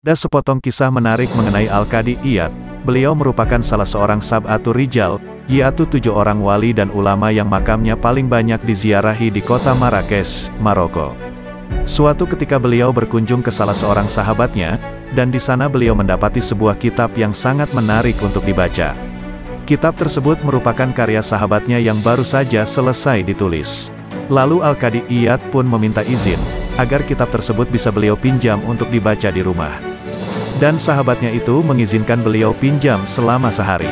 Ada sepotong kisah menarik mengenai Al-Qadi Iyad. Beliau merupakan salah seorang sab'atur rijal, yaitu 7 orang wali dan ulama yang makamnya paling banyak diziarahi di kota Marrakesh, Maroko. Suatu ketika beliau berkunjung ke salah seorang sahabatnya, dan di sana beliau mendapati sebuah kitab yang sangat menarik untuk dibaca. Kitab tersebut merupakan karya sahabatnya yang baru saja selesai ditulis. Lalu Al-Qadi Iyad pun meminta izin, agar kitab tersebut bisa beliau pinjam untuk dibaca di rumah. Dan sahabatnya itu mengizinkan beliau pinjam selama sehari.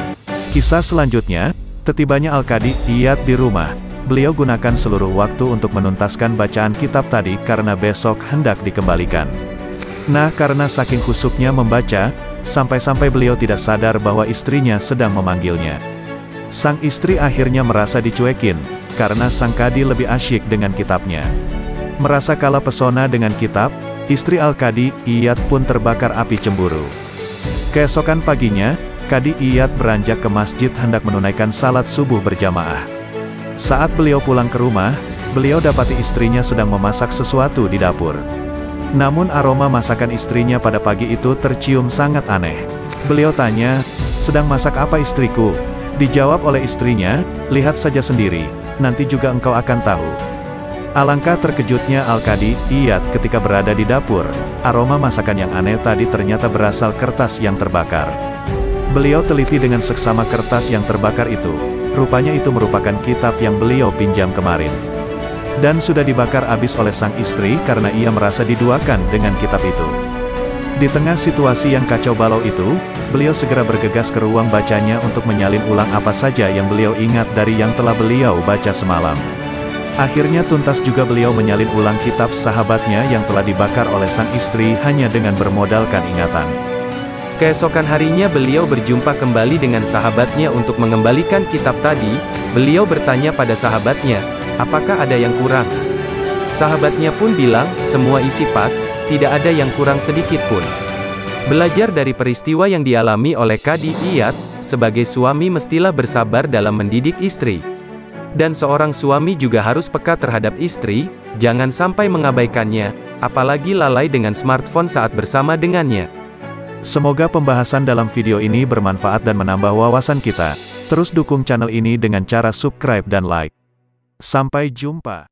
Kisah selanjutnya, setibanya Al-Qadi Iyad di rumah, beliau gunakan seluruh waktu untuk menuntaskan bacaan kitab tadi karena besok hendak dikembalikan. Nah, karena saking khusyuknya membaca, sampai-sampai beliau tidak sadar bahwa istrinya sedang memanggilnya. Sang istri akhirnya merasa dicuekin, karena sang qadi lebih asyik dengan kitabnya. Merasa kalah pesona dengan kitab, istri Al-Qadi Iyad pun terbakar api cemburu. Keesokan paginya, Qadi Iyad beranjak ke masjid hendak menunaikan salat subuh berjamaah. Saat beliau pulang ke rumah, beliau dapati istrinya sedang memasak sesuatu di dapur. Namun aroma masakan istrinya pada pagi itu tercium sangat aneh. Beliau tanya, "Sedang masak apa istriku?" Dijawab oleh istrinya, "Lihat saja sendiri, nanti juga engkau akan tahu." Alangkah terkejutnya Al-Qadi Iyad ketika berada di dapur. Aroma masakan yang aneh tadi ternyata berasal kertas yang terbakar. Beliau teliti dengan seksama kertas yang terbakar itu. Rupanya itu merupakan kitab yang beliau pinjam kemarin. Dan sudah dibakar habis oleh sang istri karena ia merasa diduakan dengan kitab itu. Di tengah situasi yang kacau balau itu, beliau segera bergegas ke ruang bacanya untuk menyalin ulang apa saja yang beliau ingat dari yang telah beliau baca semalam. Akhirnya tuntas juga beliau menyalin ulang kitab sahabatnya yang telah dibakar oleh sang istri hanya dengan bermodalkan ingatan. Keesokan harinya beliau berjumpa kembali dengan sahabatnya untuk mengembalikan kitab tadi. Beliau bertanya pada sahabatnya, apakah ada yang kurang? Sahabatnya pun bilang, semua isi pas, tidak ada yang kurang sedikit pun. Belajar dari peristiwa yang dialami oleh Qadi Iyad, sebagai suami mestilah bersabar dalam mendidik istri. Dan seorang suami juga harus peka terhadap istri, jangan sampai mengabaikannya, apalagi lalai dengan smartphone saat bersama dengannya. Semoga pembahasan dalam video ini bermanfaat dan menambah wawasan kita. Terus dukung channel ini dengan cara subscribe dan like. Sampai jumpa.